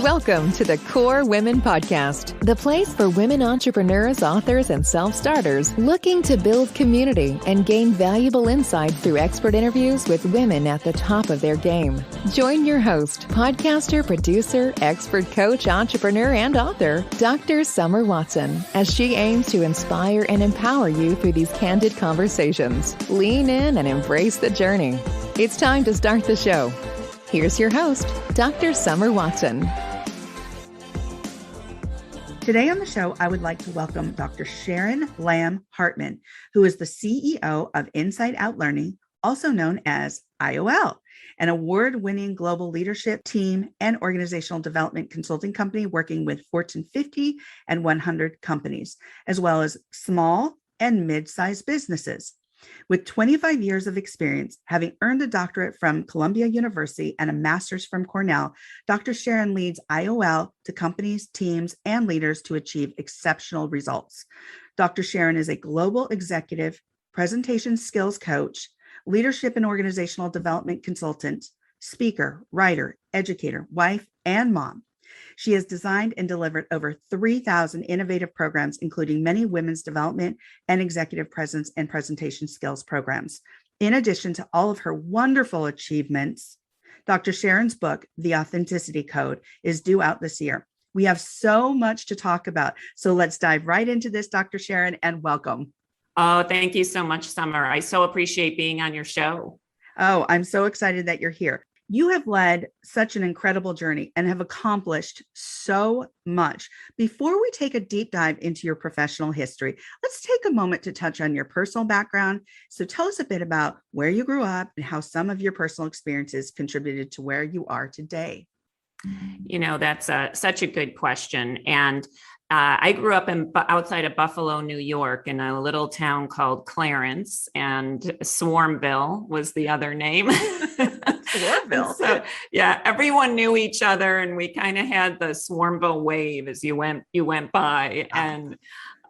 Welcome to the Core Women Podcast, the place for women entrepreneurs, authors, and self-starters looking to build community and gain valuable insight through expert interviews with women at the top of their game. Join your host, podcaster, producer, expert coach, entrepreneur, and author, Dr. Summer Watson, as she aims to inspire and empower you through these candid conversations. Lean in and embrace the journey. It's time to start the show. Here's your host, Dr. Summer Watson. Today on the show, I would like to welcome Dr. Sharon Lamm-Hartman, who is the CEO of Inside Out Learning, also known as IOL, an award-winning global leadership team and organizational development consulting company working with Fortune 50 and 100 companies, as well as small and mid-sized businesses. With 25 years of experience, having earned a doctorate from Columbia University and a master's from Cornell, Dr. Sharon leads IOL to companies, teams, and leaders to achieve exceptional results. Dr. Sharon is a global executive, presentation skills coach, leadership and organizational development consultant, speaker, writer, educator, wife, and mom. She has designed and delivered over 3,000 innovative programs, including many women's development and executive presence and presentation skills programs. In addition to all of her wonderful achievements, Dr. Sharon's book, The Authenticity Code, is due out this year. We have so much to talk about, so let's dive right into this, Dr. Sharon, and welcome. Oh, thank you so much, Summer. I so appreciate being on your show. Oh, I'm so excited that you're here. You have led such an incredible journey and have accomplished so much. Before we take a deep dive into your professional history, let's take a moment to touch on your personal background. So tell us a bit about where you grew up and how some of your personal experiences contributed to where you are today. You know, that's such a good question. And I grew up outside of Buffalo, New York, in a little town called Clarence, and Swarmville was the other name. Swarmville. So, yeah, everyone knew each other, and we kind of had the Swarmville wave as you went by. And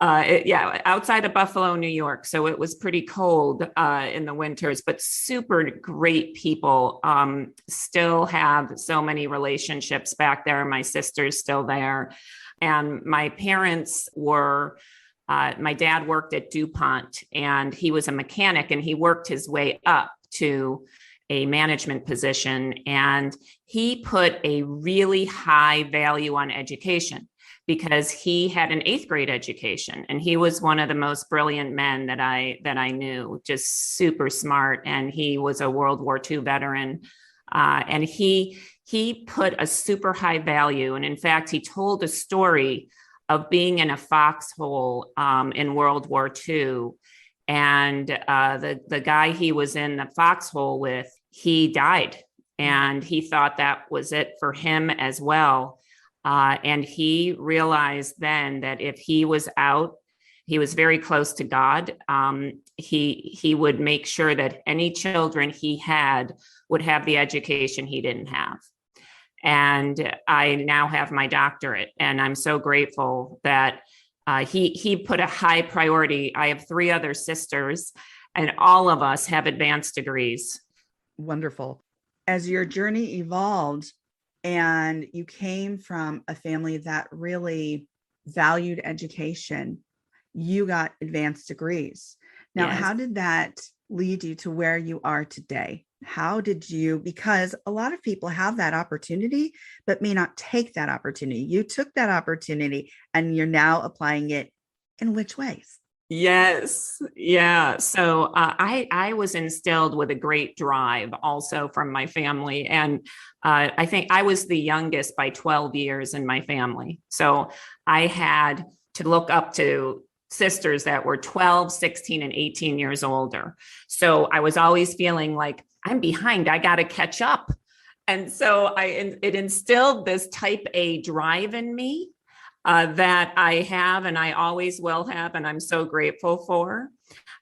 outside of Buffalo, New York. So it was pretty cold in the winters, but super great people. Still have so many relationships back there. My sister's still there. And my parents were, my dad worked at DuPont, and he was a mechanic, and he worked his way up to a management position. And he put a really high value on education because he had an 8th grade education, and he was one of the most brilliant men that I knew, just super smart. And he was a World War II veteran. And he put a super high value. And in fact, he told a story of being in a foxhole in World War II. And the guy he was in the foxhole with, he died. And he thought that was it for him as well. And he realized then that if he was out, he was very close to God. He would make sure that any children he had would have the education he didn't have. And I now have my doctorate, and I'm so grateful that he put a high priority. I have 3 other sisters, and all of us have advanced degrees. Wonderful. As your journey evolved and you came from a family that really valued education, you got advanced degrees. Now, Yes. How did that lead you to where you are today? How did you, because a lot of people have that opportunity, but may not take that opportunity. You took that opportunity and you're now applying it in which ways? Yes. Yeah. So I was instilled with a great drive also from my family. And I think I was the youngest by 12 years in my family. So I had to look up to sisters that were 12, 16, and 18 years older. So I was always feeling like I'm behind. I got to catch up. And so it instilled this type A drive in me that I have, and I always will have, and I'm so grateful for.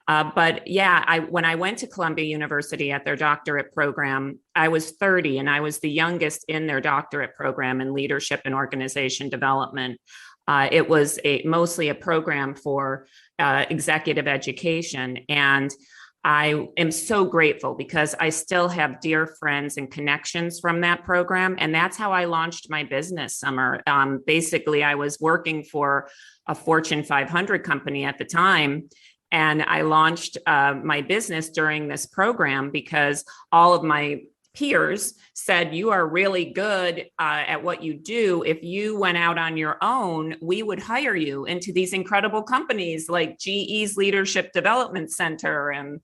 But yeah, when I went to Columbia University at their doctorate program, I was 30, and I was the youngest in their doctorate program in leadership and organization development. It was mostly a program for executive education. And I am so grateful because I still have dear friends and connections from that program. And that's how I launched my business, Summer. Basically, I was working for a Fortune 500 company at the time. And I launched my business during this program because all of my peers said, you are really good at what you do. If you went out on your own, we would hire you into these incredible companies like GE's Leadership Development Center and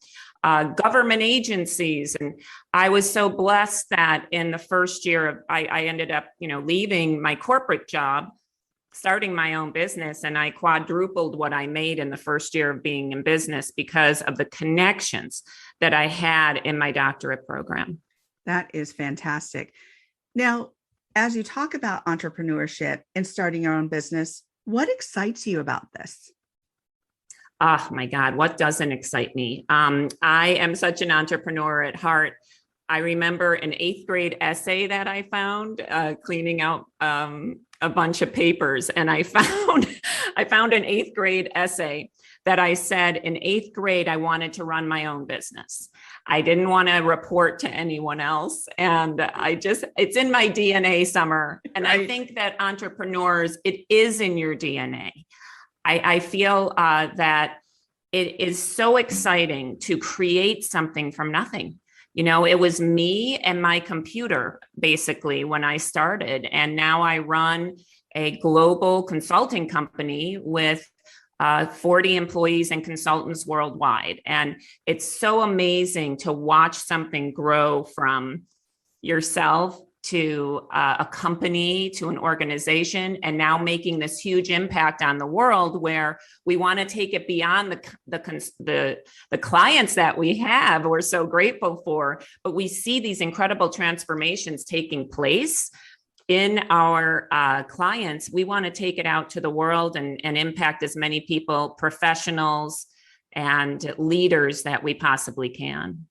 government agencies. And I was so blessed that in the first year I ended up, leaving my corporate job, starting my own business, and I quadrupled what I made in the first year of being in business because of the connections that I had in my doctorate program. That is fantastic. Now, as you talk about entrepreneurship and starting your own business, what excites you about this? Oh my God, what doesn't excite me? I am such an entrepreneur at heart. I remember an 8th grade essay that I found cleaning out a bunch of papers, and I found an 8th grade essay that I said in 8th grade I wanted to run my own business. I didn't want to report to anyone else, and it's in my DNA, Summer. And right. I think that entrepreneurs, it is in your DNA. I feel that it is so exciting to create something from nothing. It was me and my computer, basically, when I started. And now I run a global consulting company with 40 employees and consultants worldwide. And it's so amazing to watch something grow from yourself to a company, to an organization, and now making this huge impact on the world, where we want to take it beyond the clients that we have, we're so grateful for, but we see these incredible transformations taking place in our clients. We want to take it out to the world and impact as many people, professionals and leaders that we possibly can.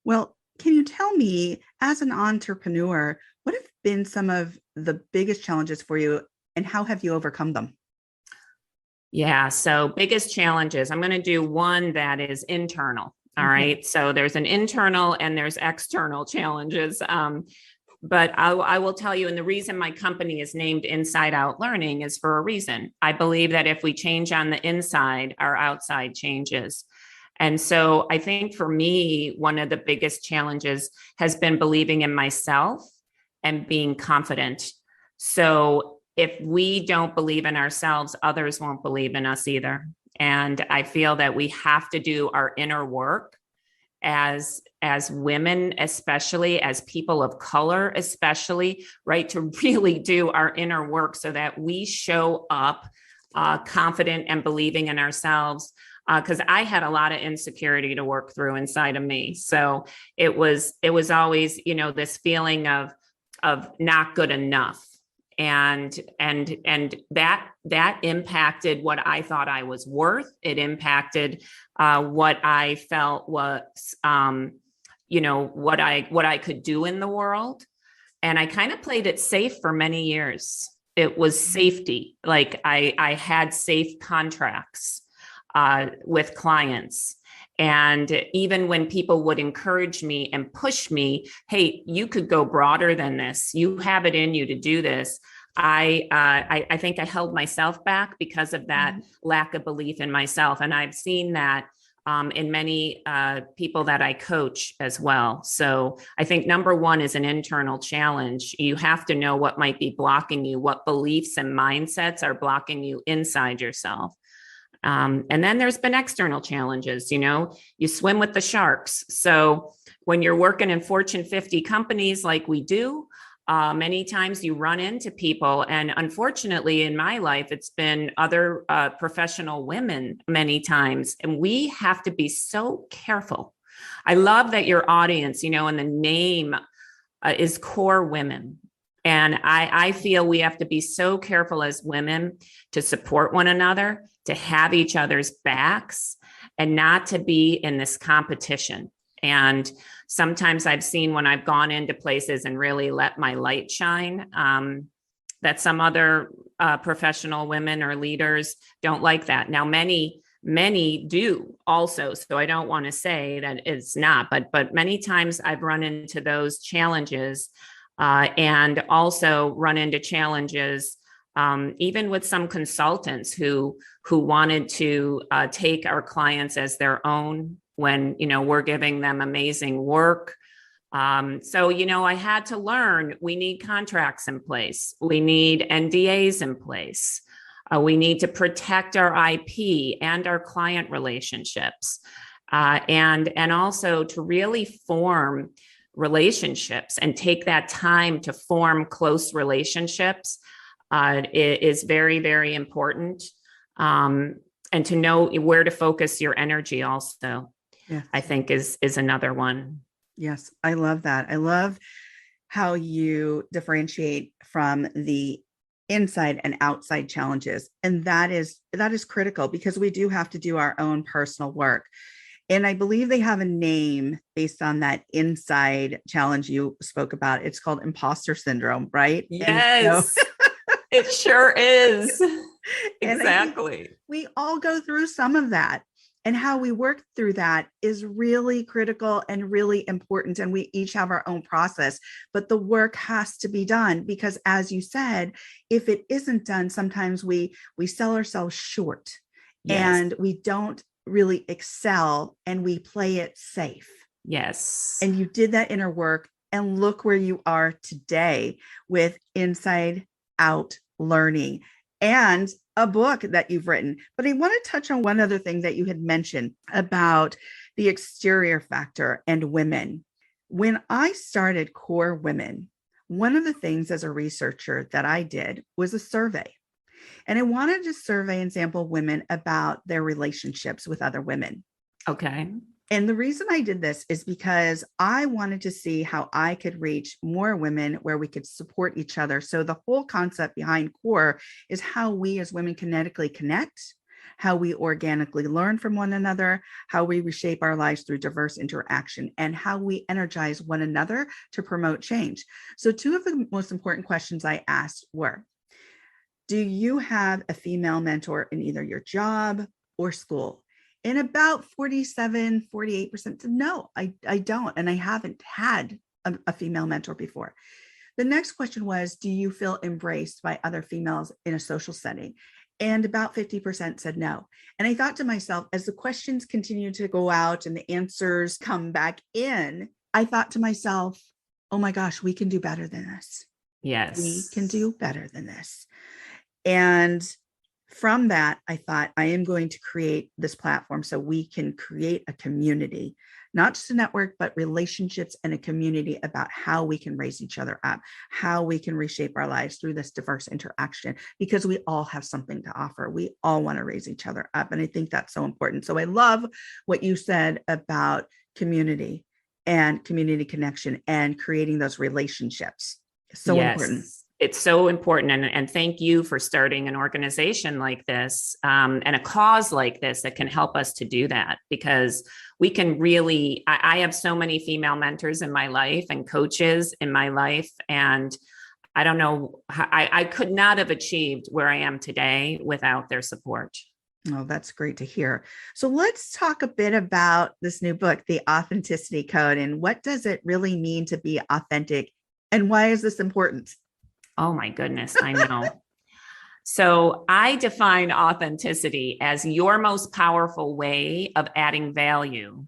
Well, can you tell me, as an entrepreneur, what have been some of the biggest challenges for you and how have you overcome them? Yeah, so biggest challenges. I'm going to do one that is internal. All right. So there's an internal and there's external challenges. But I will tell you, and the reason my company is named Inside Out Learning is for a reason. I believe that if we change on the inside, our outside changes. And so I think for me, one of the biggest challenges has been believing in myself and being confident. So if we don't believe in ourselves, others won't believe in us either. And I feel that we have to do our inner work as women, especially as people of color, especially, right, to really do our inner work so that we show up confident and believing in ourselves. Because I had a lot of insecurity to work through inside of me. So it was always, this feeling of not good enough. And that impacted what I thought I was worth. It impacted what I felt was, what I could do in the world. And I kind of played it safe for many years. It was safety. Like I had safe contracts with clients. And even when people would encourage me and push me, hey, you could go broader than this. You have it in you to do this. I think I held myself back because of that lack of belief in myself. And I've seen that in many people that I coach as well. So I think number one is an internal challenge. You have to know what might be blocking you, what beliefs and mindsets are blocking you inside yourself. And then there's been external challenges. You swim with the sharks. So when you're working in Fortune 50 companies like we do, many times you run into people. And unfortunately, in my life, it's been other professional women many times. And we have to be so careful. I love that your audience, and the name is Core Women. And I feel we have to be so careful as women to support one another, to have each other's backs, and not to be in this competition. And sometimes I've seen when I've gone into places and really let my light shine, that some other professional women or leaders don't like that. Now, many many do also. So I don't want to say that it's not, but many times I've run into those challenges, and also run into challenges even with some consultants who wanted to take our clients as their own when, we're giving them amazing work. So, I had to learn we need contracts in place. We need NDAs in place. We need to protect our IP and our client relationships, and also to really form relationships and take that time to form close relationships is very, very important. And to know where to focus your energy also, yes, I think is another one. Yes, I love that. I love how you differentiate from the inside and outside challenges. And that is critical, because we do have to do our own personal work. And I believe they have a name based on that inside challenge you spoke about. It's called imposter syndrome, right? Yes, it sure is. Exactly. We all go through some of that. And how we work through that is really critical and really important. And we each have our own process, but the work has to be done, because as you said, if it isn't done, sometimes we sell ourselves short. Yes. And we don't really excel, and we play it safe. Yes. And you did that inner work, and look where you are today with Inside Out Learning and a book that you've written. But I want to touch on one other thing that you had mentioned about the exterior factor and women. When I started Core Women, one of the things as a researcher that I did was a survey. And I wanted to survey and sample women about their relationships with other women. Okay. And the reason I did this is because I wanted to see how I could reach more women where we could support each other. So the whole concept behind Core is how we as women kinetically connect, how we organically learn from one another, how we reshape our lives through diverse interaction, and how we energize one another to promote change. So two of the most important questions I asked were, do you have a female mentor in either your job or school? And about 47, 48% said, no, I don't. And I haven't had a female mentor before. The next question was, do you feel embraced by other females in a social setting? And about 50% said no. And I thought to myself, as the questions continue to go out and the answers come back in, I thought to myself, oh my gosh, we can do better than this. Yes. We can do better than this. And from that, I thought, I am going to create this platform so we can create a community, not just a network, but relationships and a community about how we can raise each other up, how we can reshape our lives through this diverse interaction, because we all have something to offer. We all want to raise each other up. And I think that's so important. So I love what you said about community and community connection and creating those relationships. So important. It's so important. And thank you for starting an organization like this, and a cause like this that can help us to do that, because we can really, I have so many female mentors in my life and coaches in my life. And I don't know, I could not have achieved where I am today without their support. Oh, that's great to hear. So let's talk a bit about this new book, The Authenticity Code, and what does it really mean to be authentic, and why is this important? Oh my goodness, I know. So I define authenticity as your most powerful way of adding value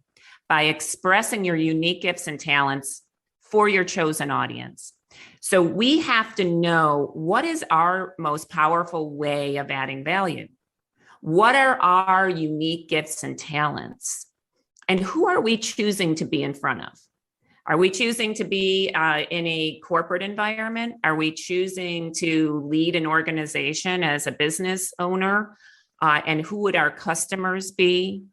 by expressing your unique gifts and talents for your chosen audience. So we have to know, what is our most powerful way of adding value? What are our unique gifts and talents? And who are we choosing to be in front of? Are we choosing to be in a corporate environment? Are we choosing to lead an organization as a business owner? And who would our customers be?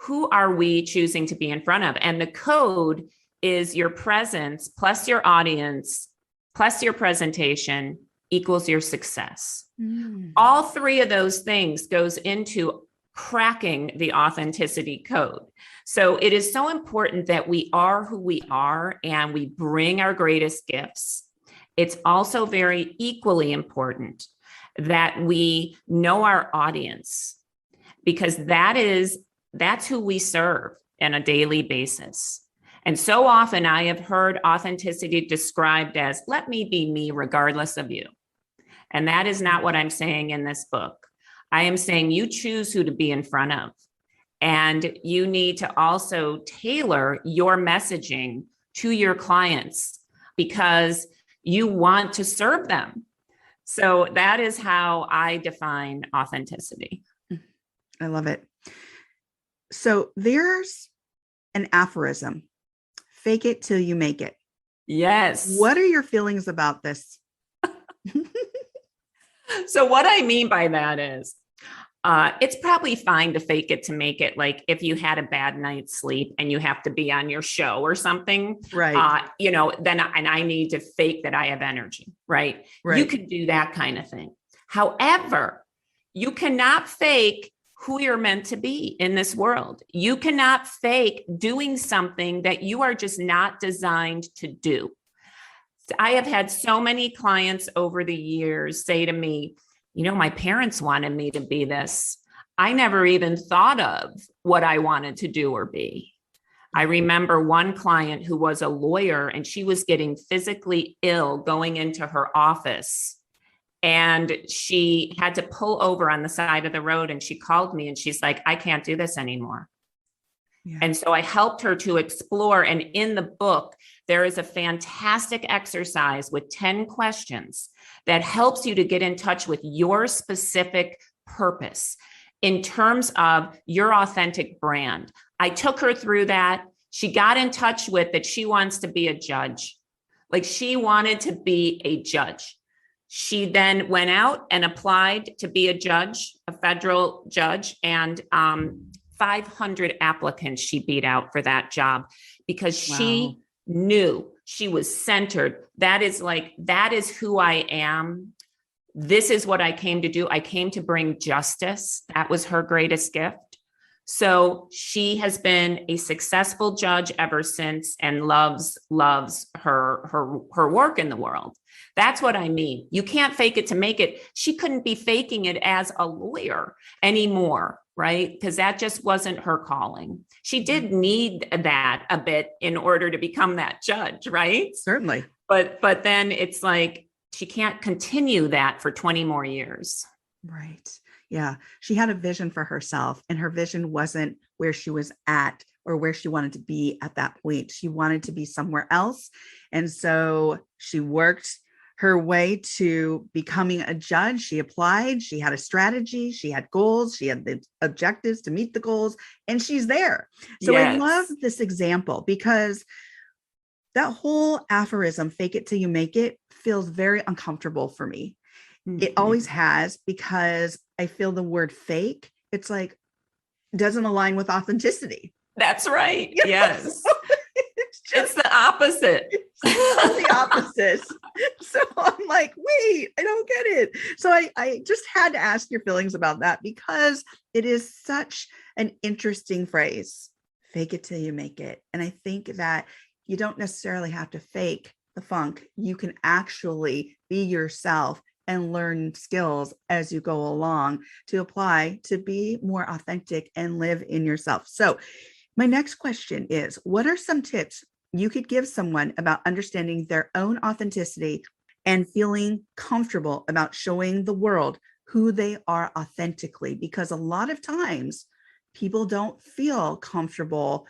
Who are we choosing to be in front of? And the code is your presence plus your audience plus your presentation equals your success. All three of those things goes into cracking the authenticity code. So it is so important that we are who we are and we bring our greatest gifts. It's also very equally important that we know our audience, because that's who we serve on a daily basis. And so often I have heard authenticity described as, let me be me regardless of you. And that is not what I'm saying in this book. I am saying you choose who to be in front of. And you need to also tailor your messaging to your clients because you want to serve them. So that is how I define authenticity. I love it. So there's an aphorism, fake it till you make it. Yes. What are your feelings about this? So what I mean by that is, it's probably fine to fake it to make it. Like if you had a bad night's sleep and you have to be on your show or something, right? Then I need to fake that I have energy, right? Right. You can do that kind of thing. However, you cannot fake who you're meant to be in this world. You cannot fake doing something that you are just not designed to do. I have had so many clients over the years say to me, my parents wanted me to be this. I never even thought of what I wanted to do or be. I remember one client who was a lawyer and she was getting physically ill going into her office. And she had to pull over on the side of the road. And she called me and she's like, I can't do this anymore. Yeah. And so I helped her to explore. And in the book, there is a fantastic exercise with 10 questions that helps you to get in touch with your specific purpose in terms of your authentic brand. I took her through that. She got in touch with that she wants to be a judge. Like she wanted to be a judge. She then went out and applied to be a judge, a federal judge, and 500 applicants she beat out for that job because she knew she was centered. That is who I am. This is what I came to do. I came to bring justice. That was her greatest gift. So she has been a successful judge ever since and loves her work in the world. That's what I mean. You can't fake it to make it. She couldn't be faking it as a lawyer anymore, right? Because that just wasn't her calling. She did need that a bit in order to become that judge, right? Certainly. But then it's like she can't continue that for 20 more years. Right. Yeah. She had a vision for herself, and her vision wasn't where she was at or where she wanted to be at that point. She wanted to be somewhere else. And so she worked her way to becoming a judge. She applied, she had a strategy, she had goals, she had the objectives to meet the goals, and she's there. So yes. I love this example because that whole aphorism, fake it till you make it, feels very uncomfortable for me. Mm-hmm. It always has, because I feel the word fake, it's like, doesn't align with authenticity. That's right. Yes. It's the opposite. It's the opposite. So I'm like, wait, I don't get it. So I just had to ask your feelings about that because it is such an interesting phrase. Fake it till you make it. And I think that you don't necessarily have to fake the funk. You can actually be yourself and learn skills as you go along to apply to be more authentic and live in yourself. So my next question is, what are some tips you could give someone about understanding their own authenticity and feeling comfortable about showing the world who they are authentically? Because a lot of times people don't feel comfortable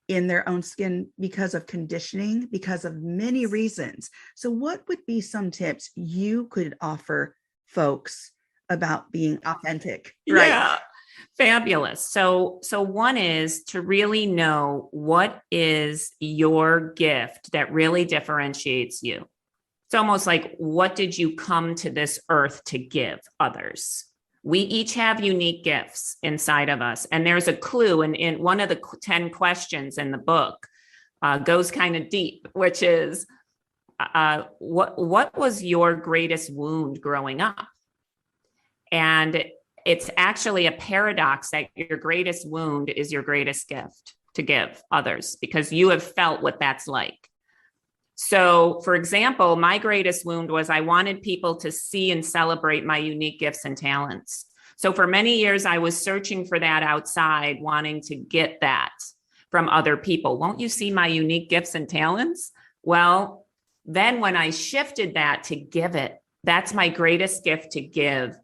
in their own skin because of conditioning, because of many reasons. So what would be some tips you could offer folks about being authentic? Right. Yeah. Fabulous. So one is to really know what is your gift that really differentiates you. It's almost like, what did you come to this earth to give others? We each have unique gifts inside of us. And there's a clue in one of the 10 questions in the book goes kind of deep, which is, what was your greatest wound growing up? And it's actually a paradox that your greatest wound is your greatest gift to give others, because you have felt what that's like. So, for example, my greatest wound was I wanted people to see and celebrate my unique gifts and talents. So for many years, I was searching for that outside, wanting to get that from other people. Won't you see my unique gifts and talents? Well, then when I shifted that to give it, that's my greatest gift to give.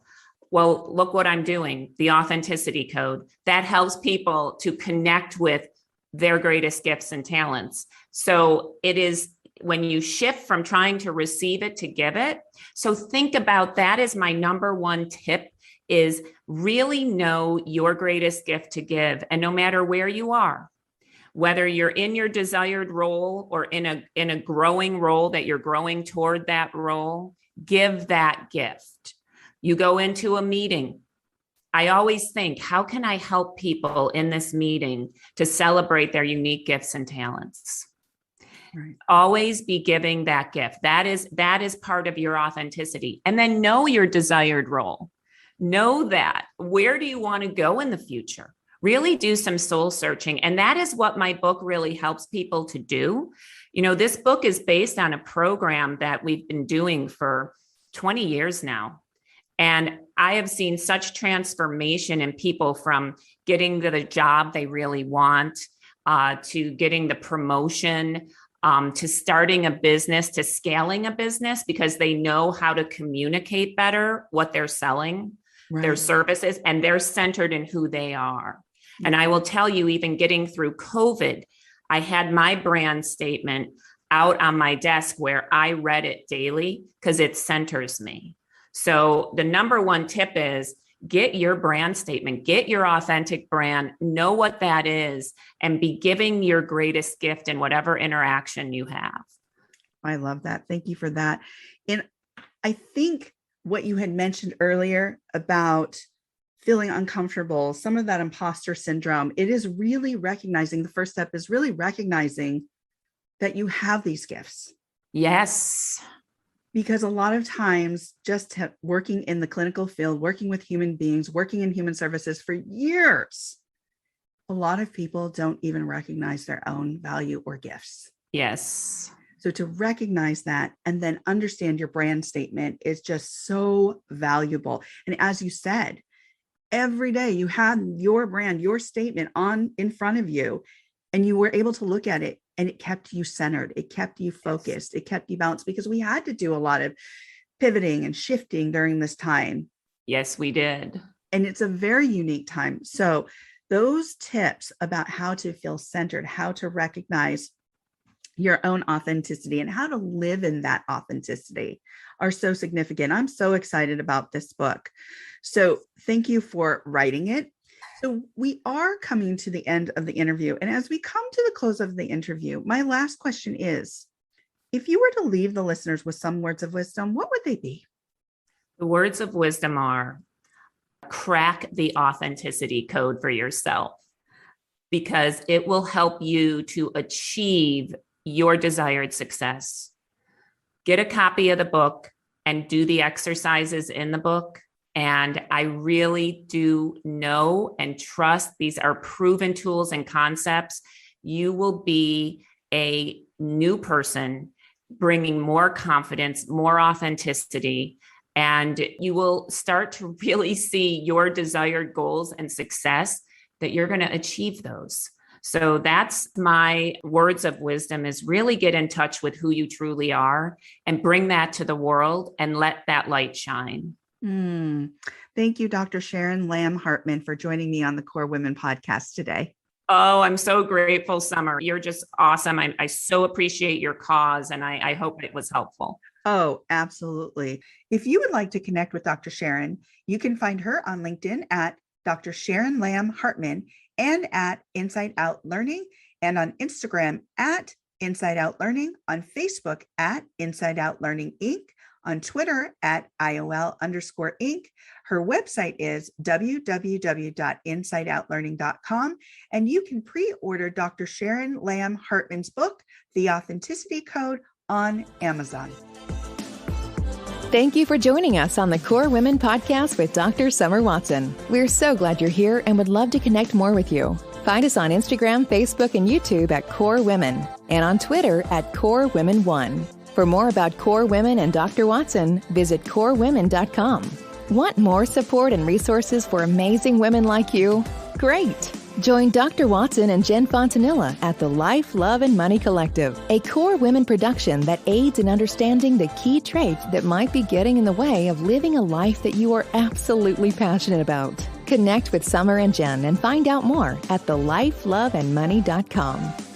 Well, look what I'm doing, the authenticity code. That helps people to connect with their greatest gifts and talents. So it is when you shift from trying to receive it to give it. So think about that as my number one tip, is really know your greatest gift to give. And no matter where you are, whether you're in your desired role or in a growing role that you're growing toward that role, give that gift. You go into a meeting. I always think, how can I help people in this meeting to celebrate their unique gifts and talents? Right. Always be giving that gift. That is part of your authenticity. And then know your desired role. Know that. Where do you want to go in the future? Really do some soul searching. And that is what my book really helps people to do. You know, this book is based on a program that we've been doing for 20 years now. And I have seen such transformation in people from getting the job they really want, to getting the promotion, to starting a business, to scaling a business, because they know how to communicate better what they're selling, right, their services, and they're centered in who they are. And I will tell you, even getting through COVID, I had my brand statement out on my desk where I read it daily because it centers me. So the number one tip is get your brand statement, get your authentic brand, know what that is, and be giving your greatest gift in whatever interaction you have. I love that. Thank you for that. And I think what you had mentioned earlier about feeling uncomfortable, some of that imposter syndrome, it is really recognizing, the first step is really recognizing that you have these gifts. Yes. Because a lot of times just working in the clinical field, working with human beings, working in human services for years, a lot of people don't even recognize their own value or gifts. Yes. So to recognize that and then understand your brand statement is just so valuable. And as you said, every day you had your brand, your statement on in front of you, and you were able to look at it, and it kept you centered. It kept you focused. It kept you balanced, because we had to do a lot of pivoting and shifting during this time. Yes, we did. And it's a very unique time. So those tips about how to feel centered, how to recognize your own authenticity and how to live in that authenticity are so significant. I'm so excited about this book. So thank you for writing it. So we are coming to the end of the interview. And as we come to the close of the interview, my last question is, if you were to leave the listeners with some words of wisdom, what would they be? The words of wisdom are: crack the authenticity code for yourself, because it will help you to achieve your desired success. Get a copy of the book and do the exercises in the book. And I really do know and trust these are proven tools and concepts. You will be a new person, bringing more confidence, more authenticity, and you will start to really see your desired goals and success, that you're going to achieve those. So that's my words of wisdom, is really get in touch with who you truly are and bring that to the world and let that light shine. Thank you, Dr. Sharon Lamm-Hartman, for joining me on the Core Women podcast today. Oh, I'm so grateful, Summer. You're just awesome. I so appreciate your cause, and I hope it was helpful. Oh, absolutely. If you would like to connect with Dr. Sharon, you can find her on LinkedIn at Dr. Sharon Lamm-Hartman and at Inside Out Learning, and on Instagram at Inside Out Learning, on Facebook at Inside Out Learning Inc., on Twitter at IOL_Inc. Her website is www.insideoutlearning.com, and you can pre-order Dr. Sharon Lamm-Hartman's book, The Authenticity Code, on Amazon. Thank you for joining us on the Core Women podcast with Dr. Summer Watson. We're so glad you're here and would love to connect more with you. Find us on Instagram, Facebook, and YouTube at Core Women, and on Twitter at Core Women 1. For more about Core Women and Dr. Watson, visit corewomen.com. Want more support and resources for amazing women like you? Great! Join Dr. Watson and Jen Fontanilla at the Life, Love, and Money Collective, a core women production that aids in understanding the key traits that might be getting in the way of living a life that you are absolutely passionate about. Connect with Summer and Jen and find out more at thelifeloveandmoney.com.